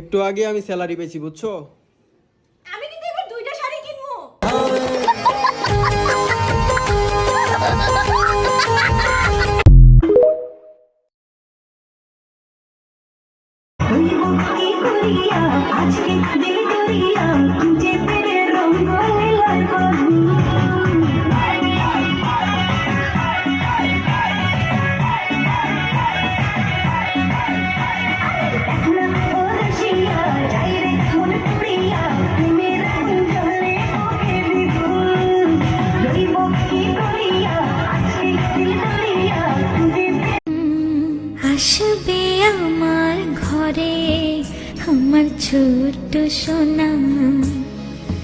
একটু আগে আমি স্যালারি পেয়েছি, বুঝছো? আমি কিন্তু এবার দুইটা শাড়ি কিনবো। আসবে আমার ঘরে আমার ছোট্ট সোনা।